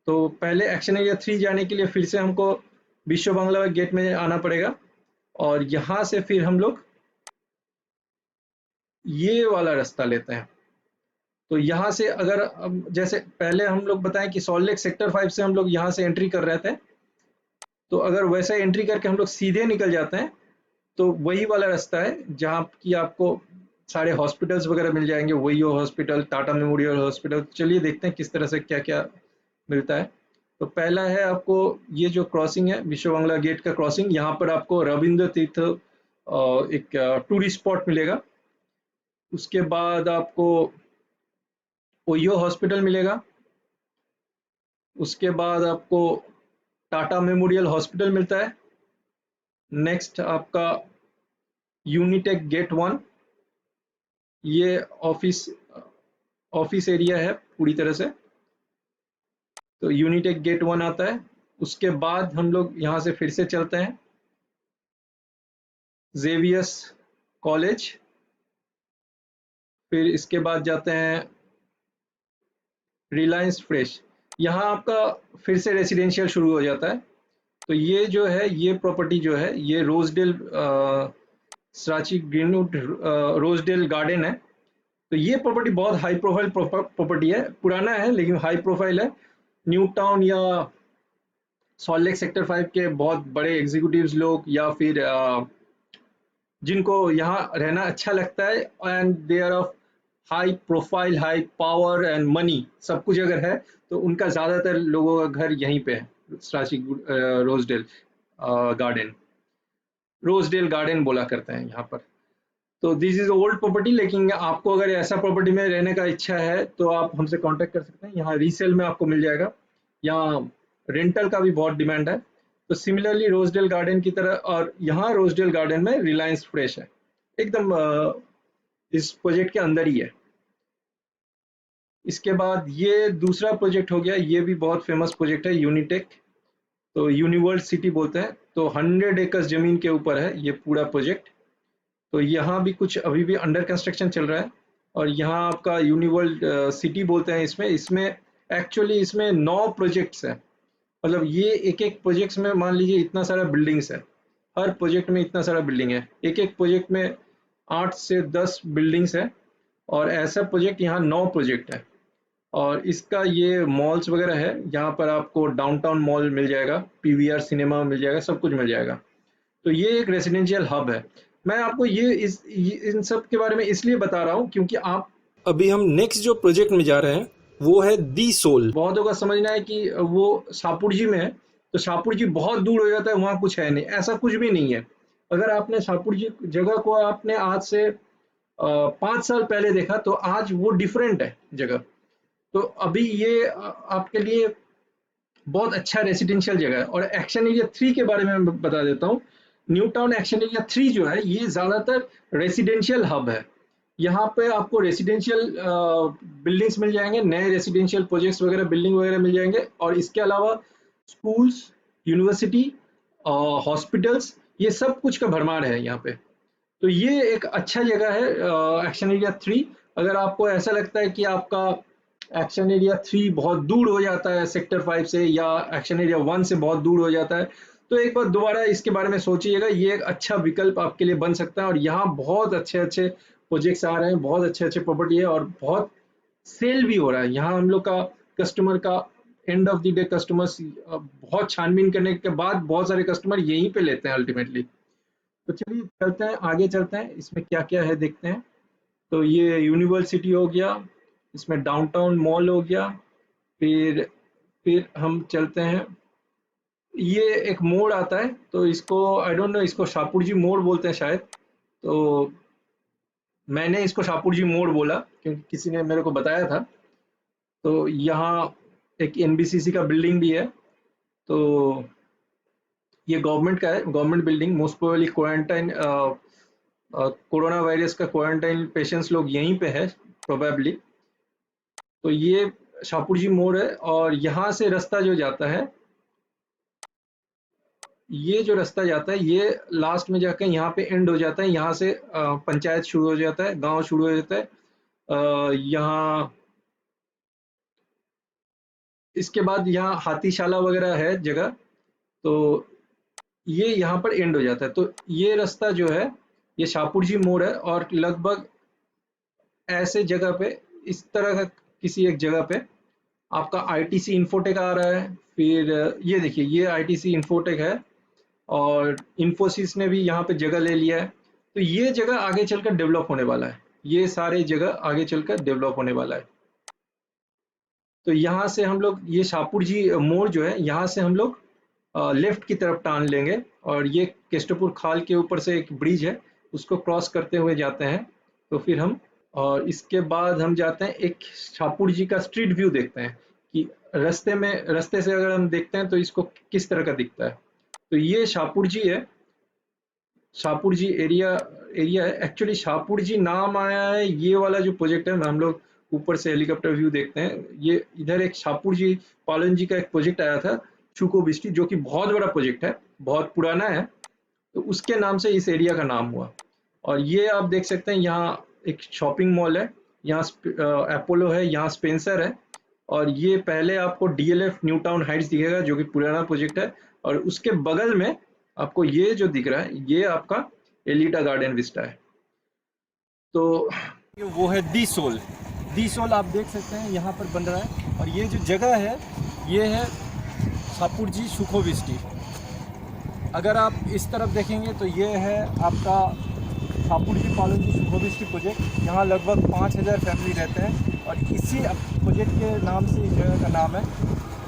तो पहले action area 3 जाने के लिए फिर से हमको विश्व बंगला गेट में आना पड़ेगा और यहाँ से फिर हम लोग ये वाला रास्ता लेते हैं। तो यहाँ से अगर जैसे पहले हम लोग बताएं कि सॉल्ट लेक सेक्टर 5 से हम लोग यहाँ से एंट्री कर रहे थे, तो अगर वैसा एंट्री करके हम लोग सीधे निकल जाते हैं तो वही वाला रास्ता है जहाँ की आपको सारे हॉस्पिटल्स वगैरह मिल जाएंगे, वही हॉस्पिटल, टाटा मेमोरियल हॉस्पिटल। चलिए देखते हैं किस तरह से क्या क्या मिलता है। तो पहला है आपको ये जो क्रॉसिंग है विश्व बांग्ला गेट का क्रॉसिंग, यहाँ पर आपको रविंद्र तीर्थ एक टूरिस्ट स्पॉट मिलेगा। उसके बाद आपको ओयो हॉस्पिटल मिलेगा। उसके बाद आपको टाटा मेमोरियल हॉस्पिटल मिलता है। नेक्स्ट आपका यूनिटेक गेट 1, ये ऑफिस ऑफिस एरिया है पूरी तरह से, तो यूनिटेक गेट 1 आता है। उसके बाद हम लोग यहाँ से फिर से चलते हैं जेवियर्स कॉलेज, फिर इसके बाद जाते हैं रिलायंस फ्रेश। यहाँ आपका फिर से रेसिडेंशियल शुरू हो जाता है। तो ये जो है ये प्रॉपर्टी जो है ये रोजडेल सराची ग्रीनवुड रोजडेल गार्डन है। तो ये प्रॉपर्टी बहुत हाई प्रोफाइल प्रॉपर्टी है, पुराना है लेकिन हाई प्रोफाइल है। न्यू टाउन या सॉल्ट लेक सेक्टर 5 के बहुत बड़े एग्जीक्यूटिव्स लोग या फिर जिनको यहाँ रहना अच्छा लगता है and they are of high profile, high power and money, सब कुछ अगर है तो उनका ज़्यादातर लोगों का घर यहीं पे है, सराची रोजडेल गार्डन, रोजडेल गार्डन बोला करते हैं यहाँ पर। तो दिस इज ओल्ड प्रॉपर्टी, लेकिन आपको अगर ऐसा प्रॉपर्टी में रहने का इच्छा है तो आप हमसे कांटेक्ट कर सकते हैं। यहाँ रीसेल में आपको मिल जाएगा, यहाँ रेंटल का भी बहुत डिमांड है। तो सिमिलरली रोजडेल गार्डन की तरह, और यहाँ रोजडेल गार्डन में रिलायंस फ्रेश है एकदम इस प्रोजेक्ट के अंदर ही है। इसके बाद ये दूसरा प्रोजेक्ट हो गया, ये भी बहुत फेमस प्रोजेक्ट है यूनिटेक, तो यूनिवर्स सिटी बोलते हैं। तो 100 एकड़ जमीन के ऊपर है ये पूरा प्रोजेक्ट। तो यहाँ भी कुछ अभी भी अंडर कंस्ट्रक्शन चल रहा है और यहाँ आपका यूनिवर्ल्ड सिटी बोलते हैं इसमें। इसमें एक्चुअली इसमें 9 प्रोजेक्ट्स हैं, मतलब ये एक एक प्रोजेक्ट्स में मान लीजिए इतना सारा बिल्डिंग्स है, हर प्रोजेक्ट में इतना सारा बिल्डिंग है, एक एक प्रोजेक्ट में 8 से 10 बिल्डिंग्स है। और ऐसा प्रोजेक्ट यहाँ 9 प्रोजेक्ट है। और इसका ये मॉल्स वगैरह है, यहाँ पर आपको डाउनटाउन मॉल मिल जाएगा, पीवीआर सिनेमा मिल जाएगा, सब कुछ मिल जाएगा। तो ये एक रेसिडेंशियल हब है। मैं आपको इन सब के बारे में इसलिए बता रहा हूँ क्योंकि आप अभी हम नेक्स्ट जो प्रोजेक्ट में जा रहे हैं वो है दी सोल। बहुतों का समझना है कि वो शाहपुर जी में है, तो शाहपुर जी बहुत दूर हो जाता है, वहाँ कुछ है नहीं, ऐसा कुछ भी नहीं है। अगर आपने शाहपुर जी जगह को आपने आज से 5 साल पहले देखा तो आज वो डिफरेंट है जगह। तो अभी ये आपके लिए बहुत अच्छा रेसिडेंशियल जगह है। और एक्शन एरिया 3 के बारे में मैं बता देता हूँ। न्यू टाउन एक्शन एरिया 3 जो है ये ज़्यादातर रेसिडेंशियल हब है। यहाँ पे आपको रेसिडेंशियल बिल्डिंग्स मिल जाएंगे, नए रेसिडेंशियल प्रोजेक्ट्स वगैरह, बिल्डिंग वगैरह मिल जाएंगे। और इसके अलावा स्कूल्स, यूनिवर्सिटी, हॉस्पिटल्स, ये सब कुछ का भरमार है यहाँ पे। तो ये एक अच्छा जगह है एक्शन एरिया 3। अगर आपको ऐसा लगता है कि आपका एक्शन एरिया 3 बहुत दूर हो जाता है सेक्टर 5 से, या एक्शन एरिया 1 से बहुत दूर हो जाता है, तो एक बार दोबारा इसके बारे में सोचिएगा। ये एक अच्छा विकल्प आपके लिए बन सकता है। और यहाँ बहुत अच्छे अच्छे प्रोजेक्ट्स आ रहे हैं, बहुत अच्छे अच्छे प्रॉपर्टी है और बहुत सेल भी हो रहा है। यहाँ हम लोग का कस्टमर का end of the day customers बहुत छानबीन करने के बाद बहुत सारे कस्टमर यहीं पे लेते हैं अल्टीमेटली। तो चलिए चलते हैं आगे, चलते हैं इसमें क्या क्या है देखते हैं। तो ये यूनिवर्सिटी हो गया, इसमें डाउनटाउन मॉल हो गया। फिर हम चलते हैं, ये एक मोड़ आता है, तो इसको आई डोंट नो, इसको शाहपुर जी मोड़ बोलते हैं शायद। तो मैंने इसको शाहपुर जी मोड़ बोला क्योंकि किसी ने मेरे को बताया था। तो यहाँ एक एनबीसीसी का बिल्डिंग भी है। तो ये गवर्नमेंट का है, government building. Most probably quarantine corona virus का क्वारंटाइन पेशेंट्स लोग यहीं पे है प्रोबेबली। तो ये शाहपुर जी मोड़ है और यहाँ से रास्ता जो जाता है, ये जो रास्ता जाता है ये लास्ट में जाकर यहाँ पे एंड हो जाता है। यहाँ से पंचायत शुरू हो जाता है, गांव शुरू हो जाता है। यहाँ इसके बाद यहाँ हाथीशाला वगैरह है जगह, तो ये यहाँ पर एंड हो जाता है। तो ये रास्ता जो है ये शाहपुर जी मोड़ है, और लगभग ऐसे जगह पे, इस तरह का किसी एक जगह पे आपका आईटीसी इन्फोटेक आ रहा है। फिर ये देखिए, ये आईटीसी इन्फोटेक है, और इन्फोसिस ने भी यहाँ पे जगह ले लिया है। तो ये जगह आगे चलकर डेवलप होने वाला है, ये सारे जगह आगे चलकर डेवलप होने वाला है। तो यहाँ से हम लोग, ये शाहपुर जी मोड़ जो है, यहाँ से हम लोग लेफ्ट की तरफ टान लेंगे, और ये केस्टपुर खाल के ऊपर से एक ब्रिज है, उसको क्रॉस करते हुए जाते हैं। तो फिर हम, और इसके बाद हम जाते हैं, एक शाहपुर जी का स्ट्रीट व्यू देखते हैं कि रास्ते से अगर हम देखते हैं तो इसको किस तरह का दिखता है। तो ये शाहपुर जी है, शाहपुर जी एरिया है। एक्चुअली शाहपुर जी नाम आया है, ये वाला जो प्रोजेक्ट है, हम लोग ऊपर से हेलीकॉप्टर व्यू देखते हैं, ये इधर एक शाहपुर जी पालन जी का एक प्रोजेक्ट आया था, चुको बिस्टी, जो कि बहुत बड़ा प्रोजेक्ट है, बहुत पुराना है। तो उसके नाम से इस एरिया का नाम हुआ। और ये आप देख सकते हैं, यहाँ एक शॉपिंग मॉल है, यहाँ अपोलो है, यहाँ स्पेंसर है। और ये पहले आपको डीएलएफ न्यू टाउन हाइट्स दिखेगा, जो कि पुराना प्रोजेक्ट है। और उसके बगल में आपको ये जो दिख रहा है, ये आपका एलिटा गार्डन विस्टा है। तो वो है दी सोल आप देख सकते हैं यहाँ पर बन रहा है। और ये जो जगह है ये है शाहपुर जी सुखोविस्टी। अगर आप इस तरफ देखेंगे तो ये है आपका शाहपुर जी पालन जी सुखोविस्टी प्रोजेक्ट। यहाँ लगभग 5000 फैमिली रहते हैं, और इसी प्रोजेक्ट के नाम से इस जगह का नाम है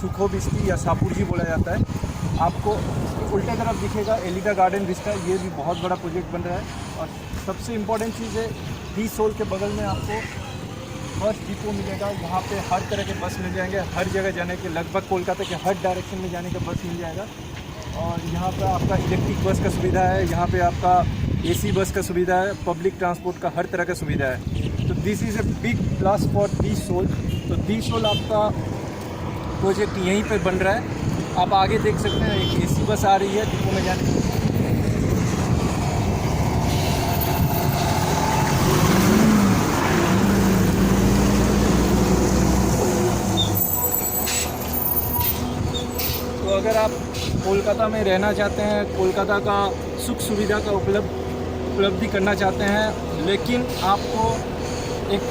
सुखोविस्टी या शाहपुर जी बोला जाता है। आपको उल्टे तरफ दिखेगा एलिटा गार्डन विस्टा, ये भी बहुत बड़ा प्रोजेक्ट बन रहा है। और सबसे इम्पोर्टेंट चीज़ है, दी सोल के बगल में आपको बस डिपो मिलेगा। यहाँ पे हर तरह के बस मिल जाएंगे, हर जगह जाने के, लगभग कोलकाता के हर डायरेक्शन में जाने का बस मिल जाएगा। और यहाँ पे आपका इलेक्ट्रिक बस का सुविधा है, यहाँ पे आपका एसी बस का सुविधा है, पब्लिक ट्रांसपोर्ट का हर तरह का सुविधा है। तो this is a big plus for the soul. तो दी सोल आपका प्रोजेक्ट यहीं पर बन रहा है। आप आगे देख सकते हैं एक एसी बस आ रही है डिपो में जाने की। तो अगर आप कोलकाता में रहना चाहते हैं, कोलकाता का सुख सुविधा का उपलब्धि करना चाहते हैं, लेकिन आपको एक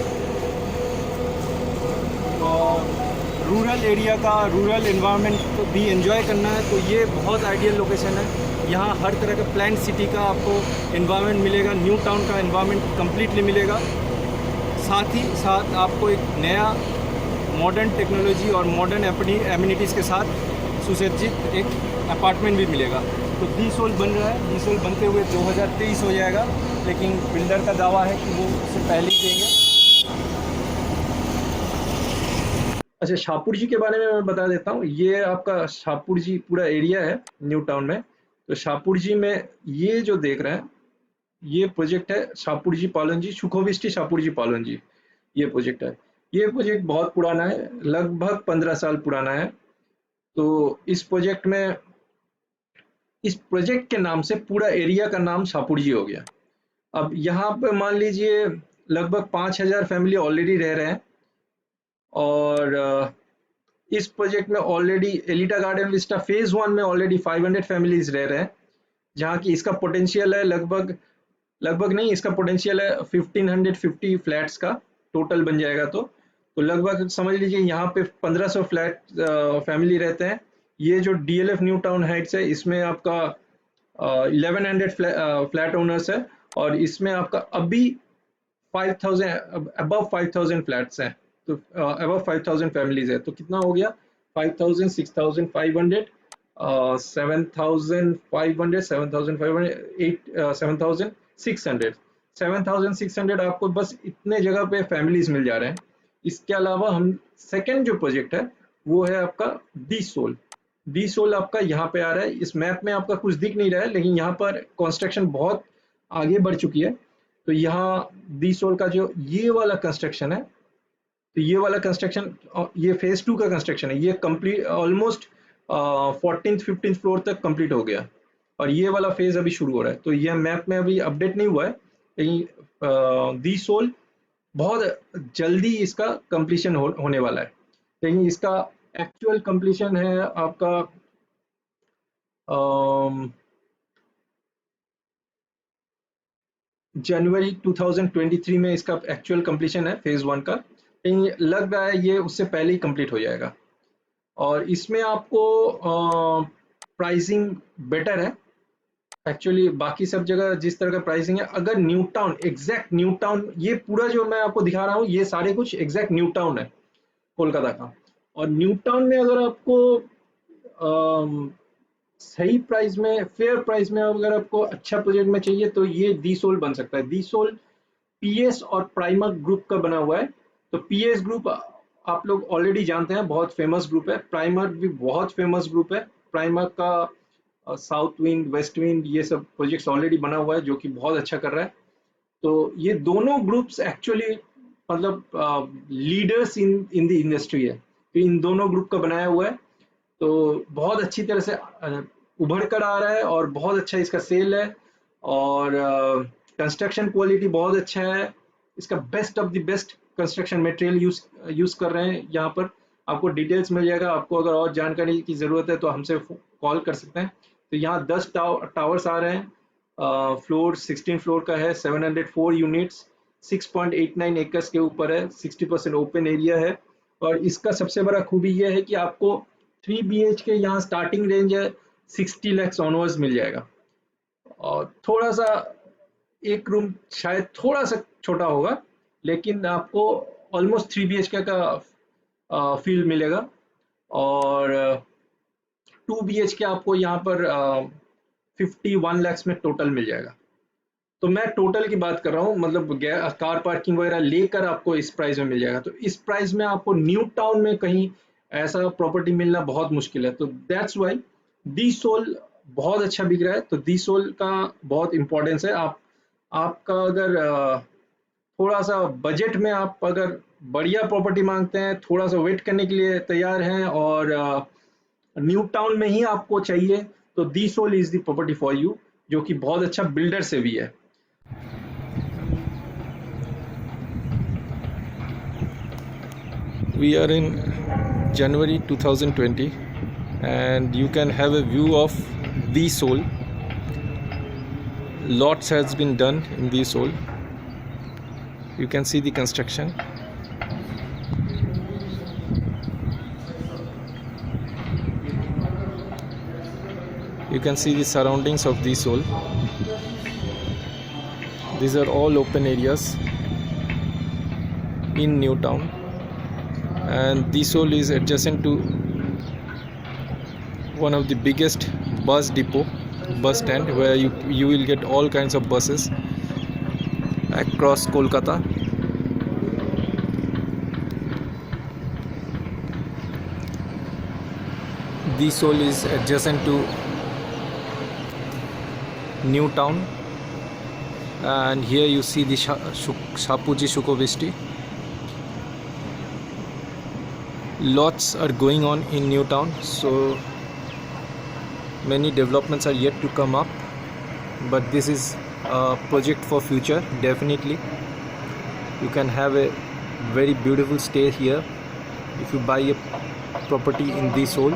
रूरल एरिया का, रूरल एनवायरनमेंट को भी एंजॉय करना है, तो ये बहुत आइडियल लोकेशन है। यहाँ हर तरह का प्लान्ड सिटी का आपको एनवायरनमेंट मिलेगा, न्यू टाउन का एनवायरनमेंट कम्प्लीटली मिलेगा। साथ ही साथ आपको एक नया मॉडर्न टेक्नोलॉजी और मॉडर्न एमिनिटीज़ के साथ सुसज्जित एक अपार्टमेंट भी मिलेगा। तो दी सोल बन रहा है, दी सोल बनते हुए 2023 हो जाएगा, लेकिन बिल्डर का दावा है कि वो उससे पहले ही देंगे। अच्छा, शाहपुर जी के बारे में मैं बता देता हूँ। ये आपका शाहपुर जी पूरा एरिया है न्यू टाउन में। तो शाहपुर जी में ये जो देख रहे हैं, ये प्रोजेक्ट है शाहपुर जी पालन जी सुखोविस्टी शाहपुर जी पालन जी, ये प्रोजेक्ट है। ये प्रोजेक्ट बहुत पुराना है, लगभग 15 साल पुराना है। तो इस प्रोजेक्ट के नाम से पूरा एरिया का नाम शाहपुर जी हो गया। अब यहाँ पे मान लीजिए लगभग 5000 फैमिली ऑलरेडी रह रहे हैं, और इस प्रोजेक्ट में already Elita garden Vista phase 1 में ऑलरेडी 500 फैमिलीज रह रहे हैं, जहाँ की इसका पोटेंशियल है लगभग नहीं, इसका पोटेंशियल है 1550 फ्लैट्स का टोटल बन जाएगा। तो लगभग समझ लीजिए यहाँ पे 1500 फ्लैट फैमिली रहते हैं। ये जो डीएलएफ न्यू टाउन हाइट्स है, इसमें आपका 1100 फ्लैट ओनर्स है, और इसमें आपका अभी 5000 अबव 5000 फ्लैट्स हैं। तो अबव 5000 फैमिलीज है। तो कितना हो गया, 5000, 6500, 7500, 7600, 7600 आपको बस इतने जगह पे फैमिलीज मिल जा रहे हैं। इसके अलावा हम सेकंड जो प्रोजेक्ट है वो है आपका डी सोल आपका यहाँ पे आ रहा है। इस मैप में आपका कुछ दिख नहीं रहा है, लेकिन यहाँ पर कंस्ट्रक्शन बहुत आगे बढ़ चुकी है। तो यहाँ डी सोल का जो ये वाला कंस्ट्रक्शन है, तो ये वाला कंस्ट्रक्शन, ये फेज 2 का कंस्ट्रक्शन है, ये complete almost 14th 15th floor तक कंप्लीट हो गया, और ये वाला फेज अभी शुरू हो रहा है। तो यह मैप में अभी अपडेट नहीं हुआ है, लेकिन दी सोल बहुत जल्दी इसका कंप्लीशन होने वाला है। लेकिन इसका एक्चुअल कंप्लीशन है आपका जनवरी 2023 में इसका एक्चुअल कंप्लीशन है फेज 1 का, लेकिन लग रहा है ये उससे पहले ही कंप्लीट हो जाएगा। और इसमें आपको प्राइसिंग बेटर है एक्चुअली, बाकी सब जगह जिस तरह का प्राइसिंग है, अगर new town, exact new town, ये पूरा जो मैं आपको दिखा रहा हूँ ये सारे कुछ एग्जैक्ट न्यू टाउन है कोलकाता का। और न्यू टाउन में अगर आपको अम, सही प्राइस में, फेयर प्राइस में अगर आपको अच्छा बजट में चाहिए तो ये दी सोल बन सकता है। दी सोल पीएस और प्राइमर ग्रुप का बना हुआ है। तो पीएस ग्रुप आप लोग ऑलरेडी जानते हैं, बहुत फेमस ग्रुप है। प्राइमर भी बहुत फेमस ग्रुप है। प्राइमर का साउथ विंड, वेस्ट विंड, ये सब प्रोजेक्ट्स ऑलरेडी बना हुआ है जो कि बहुत अच्छा कर रहा है। तो ये दोनों ग्रुप्स एक्चुअली मतलब leaders in in the industry है। तो इन दोनों ग्रुप का बनाया हुआ है, तो बहुत अच्छी तरह से उभर कर आ रहा है और बहुत अच्छा इसका सेल है। और कंस्ट्रक्शन क्वालिटी बहुत अच्छा है। इसका best of the best construction material use कर रहे हैं यहाँ पर। आपको डिटेल्स मिल जाएगा। आपको अगर और जानकारी की ज़रूरत है तो हमसे कॉल कर सकते हैं। तो यहाँ 10 टावर्स आ रहे हैं। फ्लोर 16 फ्लोर का है, 704 यूनिट्स, 6.89 एकर्स के ऊपर है, 60% ओपन एरिया है। और इसका सबसे बड़ा खूबी यह है कि आपको 3 BHK यहाँ स्टार्टिंग रेंज है 60 lakhs ऑनवर्ड्स मिल जाएगा। और थोड़ा सा एक रूम शायद थोड़ा सा छोटा होगा, लेकिन आपको ऑलमोस्ट 3 BHK का फील मिलेगा। और 2 BHK आपको यहाँ पर 51 lakhs में टोटल मिल जाएगा। तो मैं टोटल की बात कर रहा हूँ, मतलब कार पार्किंग वगैरह लेकर आपको इस प्राइस में मिल जाएगा। तो इस प्राइस में आपको न्यू टाउन में कहीं ऐसा प्रॉपर्टी मिलना बहुत मुश्किल है। तो दैट्स वाई दी सोल बहुत अच्छा बिक रहा है। तो दी सोल का बहुत इंपॉर्टेंस है। आपका अगर थोड़ा सा बजट में आप अगर बढ़िया प्रॉपर्टी मांगते हैं, थोड़ा सा वेट करने के लिए तैयार हैं, और न्यू टाउन में ही आपको चाहिए, तो the soul is the property for you, जो कि बहुत अच्छा बिल्डर से भी है। We are in January 2020 and you can have a view of the Soul. Lots has been done in the Soul. You can see the construction. You can see the surroundings of the Soul. These are all open areas in New Town. And the Soul is adjacent to one of the biggest bus stand, where you will get all kinds of buses across Kolkata. The Soul is adjacent to New Town, and here you see the Shapoorji Sukhovishti. Lots are going on in New Town, so many developments are yet to come up, but this is a project for future. Definitely you can have a very beautiful stay here if you buy a property in the Soul.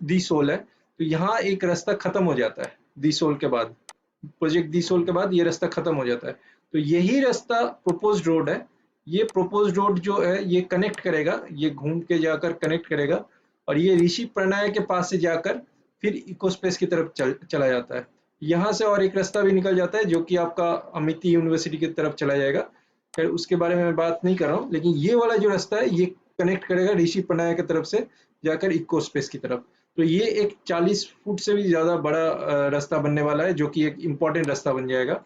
The soul है, तो यहाँ एक रास्ता खत्म हो जाता है। दी soul के बाद, प्रोजेक्ट दी सोल के बाद ये रास्ता खत्म हो जाता है। तो यही रास्ता प्रोपोज्ड रोड है। ये प्रोपोज्ड रोड जो है ये कनेक्ट करेगा, ये घूम के जाकर कनेक्ट करेगा, और ये ऋषि प्रणाय के पास से जाकर फिर इकोस्पेस की तरफ चला जाता है। यहाँ से और एक रास्ता भी निकल जाता है जो कि आपका अमिती यूनिवर्सिटी की तरफ चला जाएगा। फिर उसके बारे में मैं बात नहीं कर रहा हूँ, लेकिन ये वाला जो रास्ता है ये कनेक्ट करेगा ऋषि प्रणाय की तरफ से जाकर इकोस्पेस की तरफ। तो ये एक 40 फुट से भी ज्यादा बड़ा रास्ता बनने वाला है, जो कि एक इम्पोर्टेंट रास्ता बन जाएगा।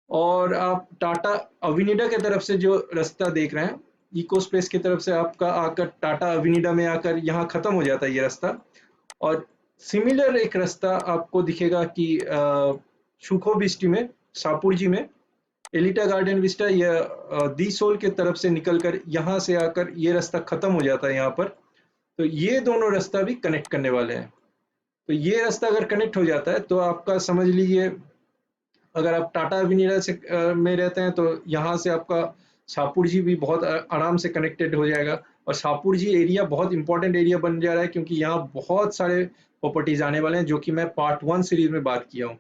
और आप टाटा अविनिडा की तरफ से जो रास्ता देख रहे हैं, इको स्पेस की तरफ से आपका आकर टाटा अविनिडा में आकर यहाँ खत्म हो जाता है ये रास्ता। और सिमिलर एक रास्ता आपको दिखेगा कि सुखो विस्टी में, शाहपुर जी में, एलिटा गार्डन विस्टा या दी सोल के तरफ से निकलकर यहाँ से आकर ये रास्ता खत्म हो जाता है यहाँ पर। तो ये दोनों रास्ता भी कनेक्ट करने वाले हैं। तो ये रास्ता अगर कनेक्ट हो जाता है तो आपका समझ लीजिए, अगर आप टाटा अविनिडा से में रहते हैं तो यहाँ से आपका शाहपुर जी भी बहुत आराम से कनेक्टेड हो जाएगा। और शाहपुर जी एरिया बहुत इंपॉर्टेंट एरिया बन जा रहा है, क्योंकि यहाँ बहुत सारे प्रॉपर्टीज आने वाले हैं, जो कि मैं पार्ट 1 सीरीज में बात किया हूँ।